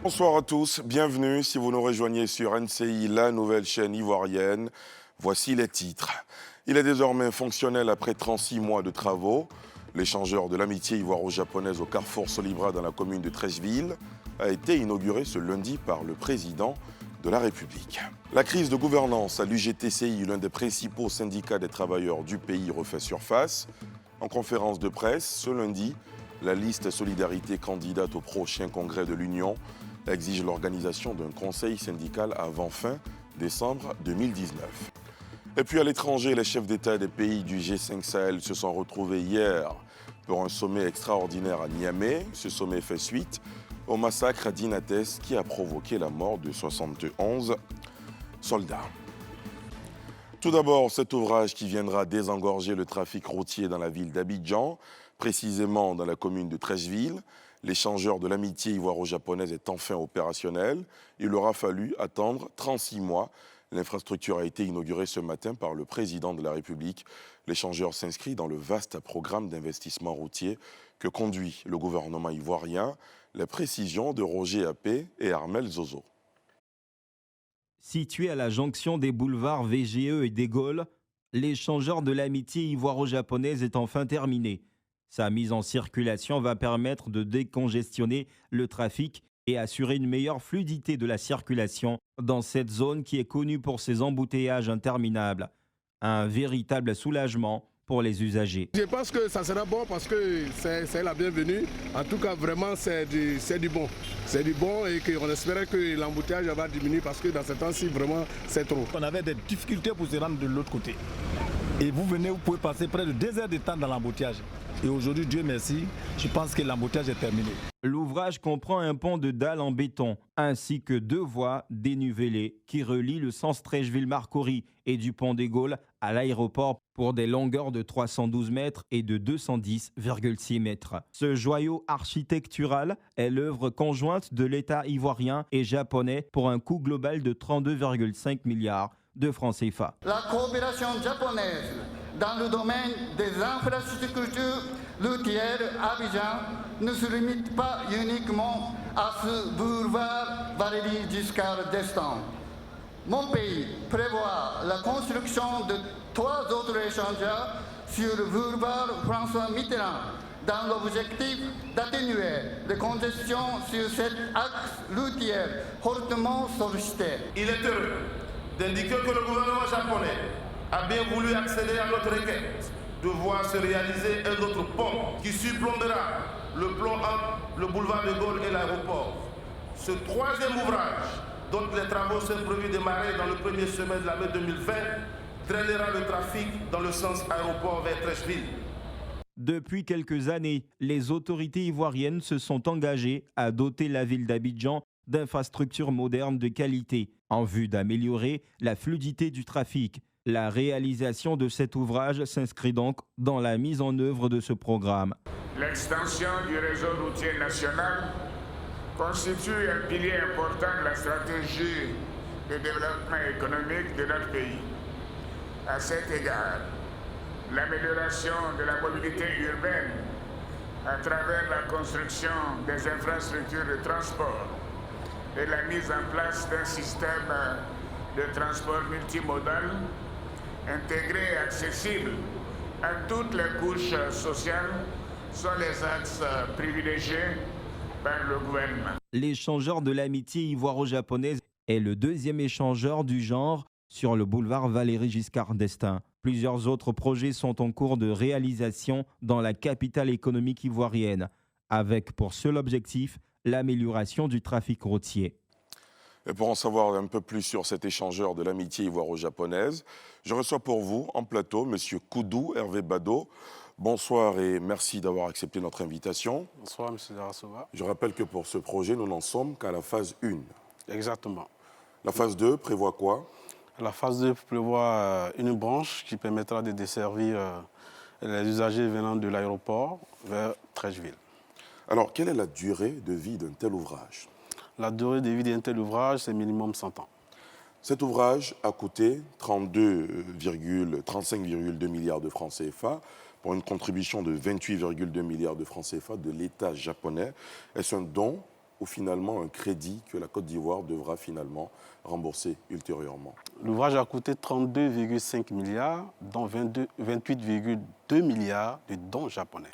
Bonsoir à tous, bienvenue si vous nous rejoignez sur NCI, la nouvelle chaîne ivoirienne. Voici les titres. Il est désormais fonctionnel après 36 mois de travaux. L'échangeur de l'amitié ivoiro-japonaise au carrefour Solibra dans la commune de Treichville a été inauguré ce lundi par le président de la République. La crise de gouvernance à l'UGTCI, l'un des principaux syndicats des travailleurs du pays, refait surface. En conférence de presse, ce lundi, la liste Solidarité candidate au prochain congrès de l'Union exige l'organisation d'un conseil syndical avant fin décembre 2019. Et puis à l'étranger, les chefs d'État des pays du G5 Sahel se sont retrouvés hier pour un sommet extraordinaire à Niamey. Ce sommet fait suite au massacre d'Inates qui a provoqué la mort de 71 soldats. Tout d'abord, cet ouvrage qui viendra désengorger le trafic routier dans la ville d'Abidjan, précisément dans la commune de Treichville. L'échangeur de l'amitié ivoiro-japonaise est enfin opérationnel. Il aura fallu attendre 36 mois. L'infrastructure a été inaugurée ce matin par le président de la République. L'échangeur s'inscrit dans le vaste programme d'investissement routier que conduit le gouvernement ivoirien. Les précisions de Roger Appé et Armel Zozo. Situé à la jonction des boulevards VGE et des Gaules, l'échangeur de l'amitié ivoiro-japonaise est enfin terminé. Sa mise en circulation va permettre de décongestionner le trafic et assurer une meilleure fluidité de la circulation dans cette zone qui est connue pour ses embouteillages interminables. Un véritable soulagement pour les usagers. Je pense que ça sera bon parce que c'est la bienvenue. En tout cas, vraiment, c'est du bon. C'est du bon et qu'on espérait que l'embouteillage va diminuer parce que dans ce temps-ci, vraiment, c'est trop. On avait des difficultés pour se rendre de l'autre côté. Et vous venez, vous pouvez passer près de 2 heures de temps dans l'embouteillage. Et aujourd'hui, Dieu merci, je pense que l'embouteillage est terminé. L'ouvrage comprend un pont de dalles en béton ainsi que 2 voies dénivelées qui relient le sens Treichville-Marcory et du pont des Gaules à l'aéroport pour des longueurs de 312 mètres et de 210,6 mètres. Ce joyau architectural est l'œuvre conjointe de l'État ivoirien et japonais pour un coût global de 32,5 milliards de francs CFA. La coopération japonaise dans le domaine des infrastructures routières à Abidjan ne se limite pas uniquement à ce boulevard Valéry Giscard d'Estaing. Mon pays prévoit la construction de 3 autres échangeurs sur le boulevard François Mitterrand dans l'objectif d'atténuer les congestions sur cet axe routier hautement sollicité. Il est heureux d'indiquer que le gouvernement japonais a bien voulu accéder à notre requête de voir se réaliser un autre pont qui surplombera le pont entre le boulevard de Gaulle et l'aéroport. Ce 3e ouvrage, dont les travaux sont prévus démarrer dans le premier semestre de l'année 2020, drainera le trafic dans le sens aéroport vers Treichville. Depuis quelques années, les autorités ivoiriennes se sont engagées à doter la ville d'Abidjan d'infrastructures modernes de qualité en vue d'améliorer la fluidité du trafic. La réalisation de cet ouvrage s'inscrit donc dans la mise en œuvre de ce programme. L'extension du réseau routier national constitue un pilier important de la stratégie de développement économique de notre pays. À cet égard, l'amélioration de la mobilité urbaine à travers la construction des infrastructures de transport et la mise en place d'un système de transport multimodal intégré et accessible à toutes les couches sociales sont les axes privilégiés par le gouvernement. L'échangeur de l'amitié ivoiro-japonaise est le 2e échangeur du genre sur le boulevard Valéry Giscard d'Estaing. Plusieurs autres projets sont en cours de réalisation dans la capitale économique ivoirienne, avec pour seul objectif l'amélioration du trafic routier. Et pour en savoir un peu plus sur cet échangeur de l'amitié ivoiro-japonaise, je reçois pour vous en plateau M. Koudou Hervé Bado. Bonsoir et merci d'avoir accepté notre invitation. Bonsoir, M. Darasova. Je rappelle que pour ce projet, nous n'en sommes qu'à la phase 1. Exactement. La phase 2 prévoit quoi? La phase 2 prévoit une branche qui permettra de desservir les usagers venant de l'aéroport vers Treichville. Alors, quelle est la durée de vie d'un tel ouvrage? La durée de vie d'un tel ouvrage, c'est minimum 100 ans. Cet ouvrage a coûté 35,2 milliards de francs CFA pour une contribution de 28,2 milliards de francs CFA de l'État japonais. Est-ce un don ou finalement un crédit que la Côte d'Ivoire devra finalement rembourser ultérieurement? L'ouvrage a coûté 32,5 milliards, dont 28,2 milliards de dons japonais,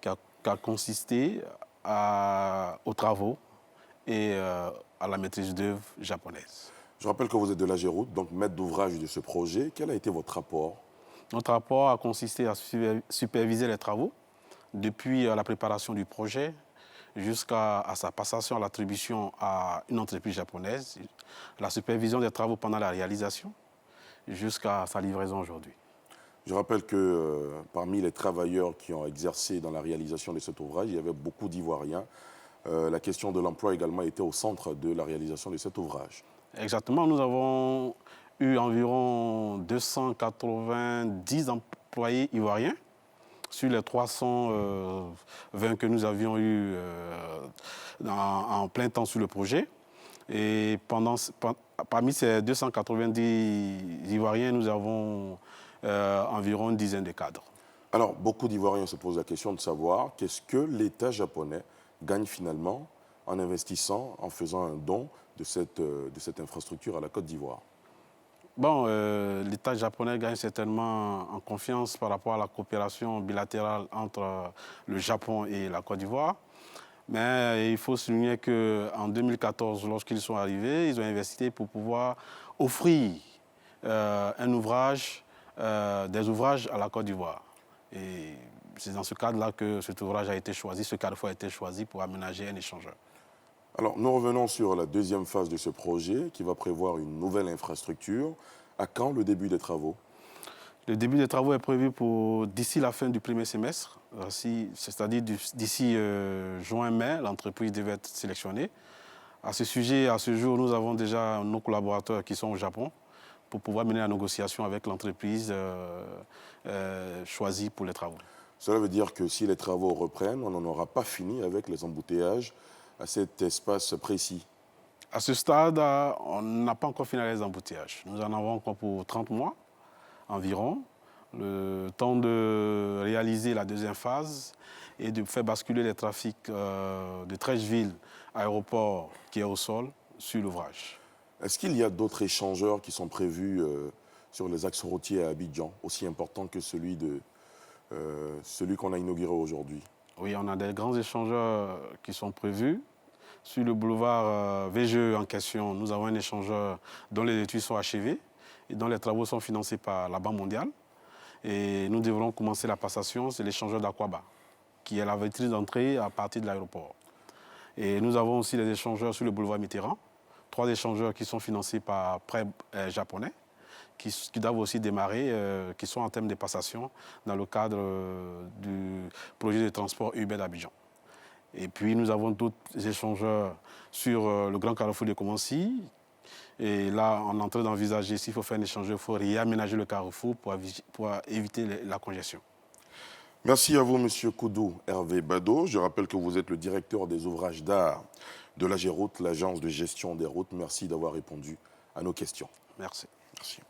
qui a consisté aux travaux et à la maîtrise d'œuvre japonaise. Je rappelle que vous êtes de l'AGEROUTE, donc maître d'ouvrage de ce projet. Quel a été votre rapport? Notre rapport a consisté à superviser les travaux, depuis la préparation du projet jusqu'à sa passation à l'attribution à une entreprise japonaise, la supervision des travaux pendant la réalisation, jusqu'à sa livraison aujourd'hui. Je rappelle que parmi les travailleurs qui ont exercé dans la réalisation de cet ouvrage, il y avait beaucoup d'Ivoiriens. La question de l'emploi également était au centre de la réalisation de cet ouvrage. Exactement, nous avons eu environ 290 employés ivoiriens sur les 320 que nous avions eu en plein temps sur le projet. Et parmi ces 290 Ivoiriens, nous avons environ une dizaine de cadres. Alors, beaucoup d'Ivoiriens se posent la question de savoir qu'est-ce que l'État japonais gagne finalement en investissant, en faisant un don de cette infrastructure à la Côte d'Ivoire. Bon, l'État japonais gagne certainement en confiance par rapport à la coopération bilatérale entre le Japon et la Côte d'Ivoire. Mais il faut souligner qu'en 2014, lorsqu'ils sont arrivés, ils ont investi pour pouvoir offrir des ouvrages à la Côte d'Ivoire. Et c'est dans ce cadre-là que cet ouvrage a été choisi, ce carrefour a été choisi pour aménager un échangeur. Alors, nous revenons sur la deuxième phase de ce projet qui va prévoir une nouvelle infrastructure. À quand le début des travaux? Le début des travaux est prévu d'ici la fin du premier semestre, c'est-à-dire d'ici juin-mai, l'entreprise devait être sélectionnée. À ce sujet, à ce jour, nous avons déjà nos collaborateurs qui sont au Japon pour pouvoir mener la négociation avec l'entreprise choisie pour les travaux. Cela veut dire que si les travaux reprennent, on n'en aura pas fini avec les embouteillages à cet espace précis? À ce stade, on n'a pas encore fini les embouteillages. Nous en avons encore pour 30 mois environ, le temps de réaliser la deuxième phase et de faire basculer les trafics de Treichville, aéroport qui est au sol, sur l'ouvrage. Est-ce qu'il y a d'autres échangeurs qui sont prévus sur les axes routiers à Abidjan, aussi importants que celui qu'on a inauguré aujourd'hui? Oui, on a des grands échangeurs qui sont prévus. Sur le boulevard VGE en question, nous avons un échangeur dont les études sont achevées et dont les travaux sont financés par la Banque mondiale. Et nous devrons commencer la passation, c'est l'échangeur d'Akwaba, qui est la vitrine d'entrée à partir de l'aéroport. Et nous avons aussi les échangeurs sur le boulevard Mitterrand, 3 échangeurs qui sont financés par prêts japonais, qui doivent aussi démarrer, qui sont en termes de passation dans le cadre du projet de transport urbain d'Abidjan. Et puis nous avons d'autres échangeurs sur le Grand Carrefour de Koumansi. Et là, on est en train d'envisager s'il faut faire un échangeur, il faut réaménager le carrefour pour éviter la congestion. Merci à vous, M. Koudou Hervé Bado. Je rappelle que vous êtes le directeur des ouvrages d'art de l'AGEROUTE, l'agence de gestion des routes. Merci d'avoir répondu à nos questions. Merci. Merci.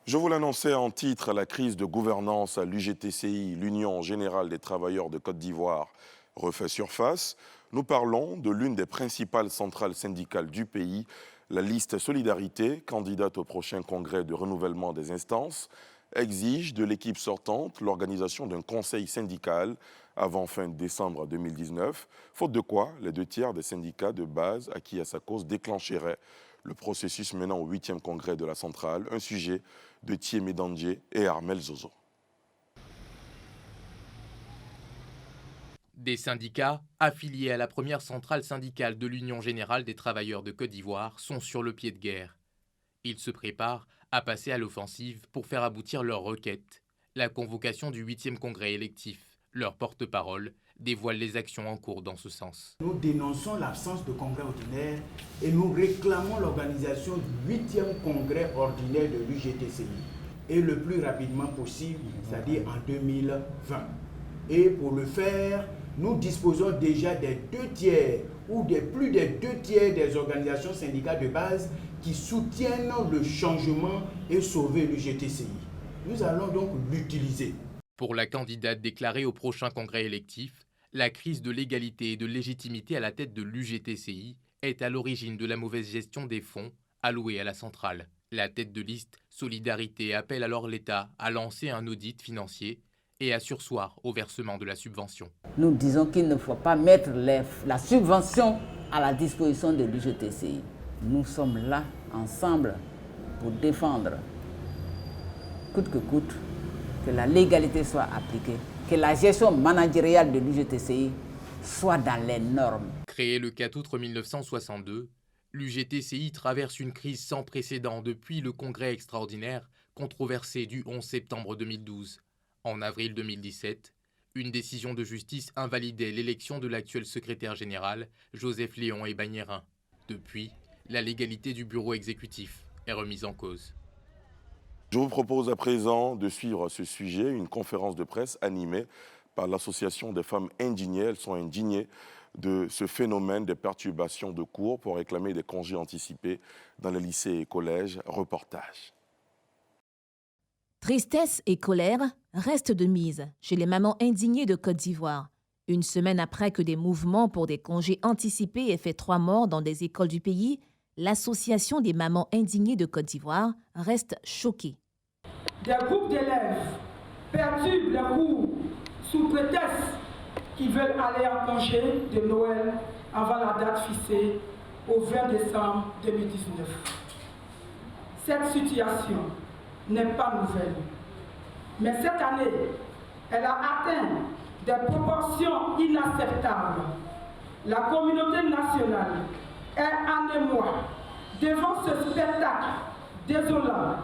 Je vous l'annonçais en titre, la crise de gouvernance à l'UGTCI, l'Union générale des travailleurs de Côte d'Ivoire, refait surface. Nous parlons de l'une des principales centrales syndicales du pays, la liste Solidarité, candidate au prochain congrès de renouvellement des instances, exige de l'équipe sortante l'organisation d'un conseil syndical avant fin décembre 2019, faute de quoi les 2/3 des syndicats de base acquis à sa cause déclencheraient le processus menant au 8e congrès de la centrale, un sujet de Thiemé Dandje et Armel Zozo. Des syndicats affiliés à la première centrale syndicale de l'Union générale des travailleurs de Côte d'Ivoire sont sur le pied de guerre. Ils se préparent à passer à l'offensive pour faire aboutir leur requête. La convocation du 8e congrès électif, leur porte-parole, dévoile les actions en cours dans ce sens. Nous dénonçons l'absence de congrès ordinaire et nous réclamons l'organisation du 8e congrès ordinaire de l'UGTCI et le plus rapidement possible, c'est-à-dire en 2020. Et pour le faire, nous disposons déjà des 2/3 ou des plus des 2/3 des organisations syndicales de base qui soutiennent le changement et sauver l'UGTCI. Nous allons donc l'utiliser. Pour la candidate déclarée au prochain congrès électif, La crise de l'égalité et de légitimité à la tête de l'UGTCI est à l'origine de la mauvaise gestion des fonds alloués à la centrale. La tête de liste Solidarité appelle alors l'État à lancer un audit financier et à surseoir au versement de la subvention. Nous disons qu'il ne faut pas mettre la subvention à la disposition de l'UGTCI. Nous sommes là ensemble pour défendre, coûte que coûte, que la légalité soit appliquée, que la gestion managériale de l'UGTCI soit dans les normes. Créée le 4 août 1962, l'UGTCI traverse une crise sans précédent depuis le congrès extraordinaire controversé du 11 septembre 2012. En avril 2017, une décision de justice invalidait l'élection de l'actuel secrétaire général, Joseph Léon Ebagnérin. Depuis, la légalité du bureau exécutif est remise en cause. Je vous propose à présent de suivre ce sujet, une conférence de presse animée par l'Association des femmes indignées. Elles sont indignées de ce phénomène des perturbations de cours pour réclamer des congés anticipés dans les lycées et collèges. Reportage. Tristesse et colère restent de mise chez les mamans indignées de Côte d'Ivoire. Une semaine après que des mouvements pour des congés anticipés aient fait 3 morts dans des écoles du pays, l'Association des mamans indignées de Côte d'Ivoire reste choquée. Des groupes d'élèves perturbent les cours sous prétexte qu'ils veulent aller en congé de Noël avant la date fixée au 20 décembre 2019. Cette situation n'est pas nouvelle, mais cette année, elle a atteint des proportions inacceptables. La communauté nationale est en émoi devant ce spectacle désolant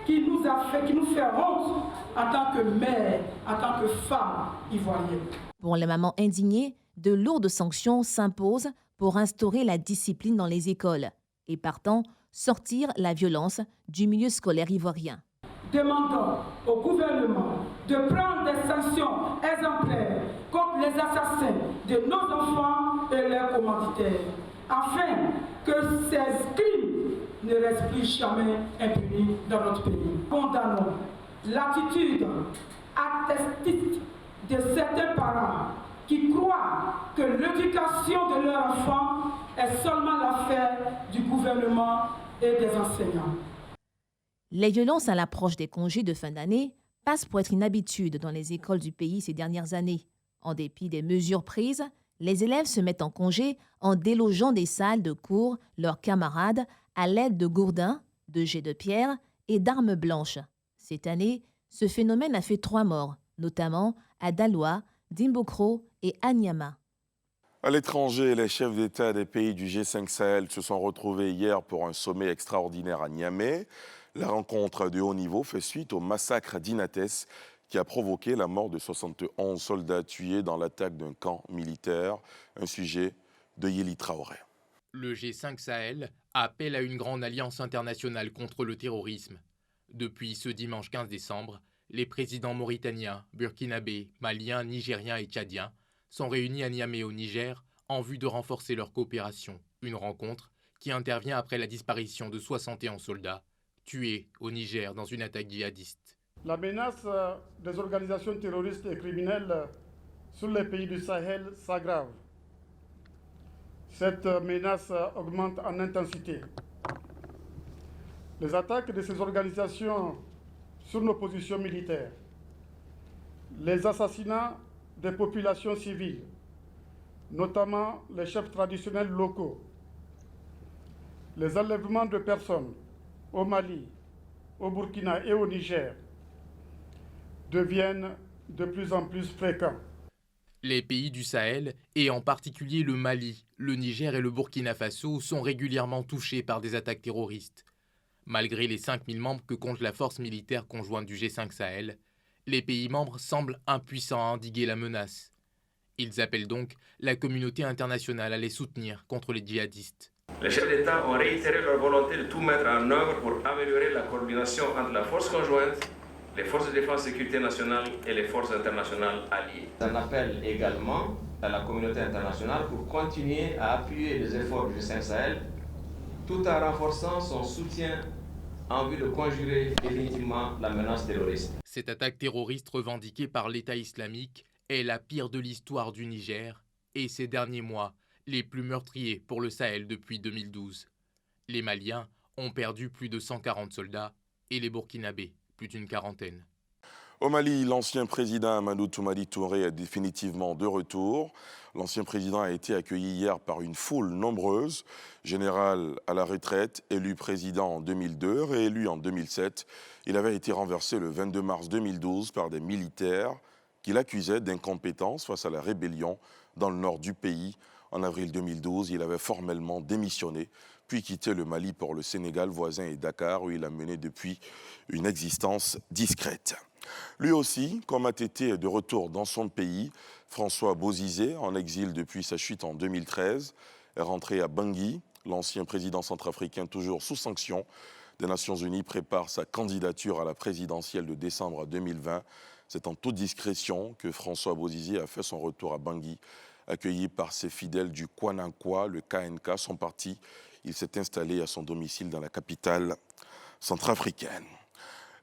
qui nous fait honte en tant que mère, en tant que femme ivoirienne. Pour les mamans indignées, de lourdes sanctions s'imposent pour instaurer la discipline dans les écoles et partant sortir la violence du milieu scolaire ivoirien. Demandons au gouvernement de prendre des sanctions exemplaires contre les assassins de nos enfants et leurs commanditaires, afin que ces crimes ne restent plus jamais impunis dans notre pays. Condamnons l'attitude attestiste de certains parents qui croient que l'éducation de leurs enfants est seulement l'affaire du gouvernement et des enseignants. Les violences à l'approche des congés de fin d'année passent pour être une habitude dans les écoles du pays ces dernières années. En dépit des mesures prises, les élèves se mettent en congé en délogeant des salles de cours leurs camarades à l'aide de gourdins, de jets de pierre et d'armes blanches. Cette année, ce phénomène a fait 3 morts, notamment à Daloa, Dimbokro et à Niama. À l'étranger, les chefs d'État des pays du G5 Sahel se sont retrouvés hier pour un sommet extraordinaire à Niamey. La rencontre de haut niveau fait suite au massacre d'Inates qui a provoqué la mort de 71 soldats tués dans l'attaque d'un camp militaire. Un sujet de Yéli Traoré. Le G5 Sahel appelle à une grande alliance internationale contre le terrorisme. Depuis ce dimanche 15 décembre, les présidents mauritaniens, burkinabés, maliens, nigériens et tchadiens sont réunis à Niamey au Niger en vue de renforcer leur coopération. Une rencontre qui intervient après la disparition de 71 soldats tués au Niger dans une attaque djihadiste. La menace des organisations terroristes et criminelles sur les pays du Sahel s'aggrave. Cette menace augmente en intensité. Les attaques de ces organisations sur nos positions militaires, les assassinats des populations civiles, notamment les chefs traditionnels locaux, les enlèvements de personnes au Mali, au Burkina et au Niger deviennent de plus en plus fréquents. Les pays du Sahel, et en particulier le Mali, le Niger et le Burkina Faso, sont régulièrement touchés par des attaques terroristes. Malgré les 5000 membres que compte la force militaire conjointe du G5 Sahel, les pays membres semblent impuissants à endiguer la menace. Ils appellent donc la communauté internationale à les soutenir contre les djihadistes. Les chefs d'État ont réitéré leur volonté de tout mettre en œuvre pour améliorer la coordination entre la force conjointe, les forces de défense et sécurité nationale et les forces internationales alliées. On appelle également à la communauté internationale pour continuer à appuyer les efforts du G5 Sahel tout en renforçant son soutien en vue de conjurer définitivement la menace terroriste. Cette attaque terroriste revendiquée par l'État islamique est la pire de l'histoire du Niger et ces derniers mois, les plus meurtriers pour le Sahel depuis 2012. Les Maliens ont perdu plus de 140 soldats et les Burkinabés plus d'une quarantaine. Au Mali, l'ancien président Amadou Toumani Touré est définitivement de retour. L'ancien président a été accueilli hier par une foule nombreuse. Général à la retraite, élu président en 2002, réélu en 2007. Il avait été renversé le 22 mars 2012 par des militaires qui l'accusaient d'incompétence face à la rébellion dans le nord du pays. En avril 2012, il avait formellement démissionné, puis quitté le Mali pour le Sénégal voisin et Dakar, où il a mené depuis une existence discrète. Lui aussi, comme Atété, est de retour dans son pays. François Bozizé, en exil depuis sa chute en 2013, est rentré à Bangui. L'ancien président centrafricain, toujours sous sanction des Nations Unies, prépare sa candidature à la présidentielle de décembre 2020. C'est en toute discrétion que François Bozizé a fait son retour à Bangui, accueilli par ses fidèles du Kwanankwa, le KNK, son parti. Il s'est installé à son domicile dans la capitale centrafricaine.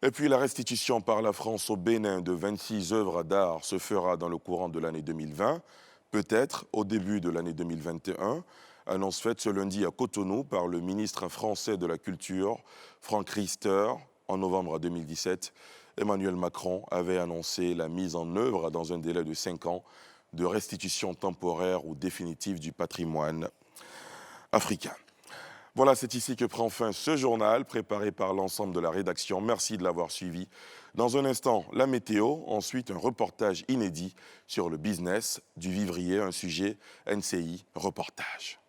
Et puis la restitution par la France au Bénin de 26 œuvres d'art se fera dans le courant de l'année 2020, peut-être au début de l'année 2021. Annonce faite ce lundi à Cotonou par le ministre français de la Culture, Franck Riester. En novembre 2017, Emmanuel Macron avait annoncé la mise en œuvre dans un délai de 5 ans de restitution temporaire ou définitive du patrimoine africain. Voilà, c'est ici que prend fin ce journal préparé par l'ensemble de la rédaction. Merci de l'avoir suivi. Dans un instant, la météo, ensuite un reportage inédit sur le business du vivrier, un sujet NCI reportage.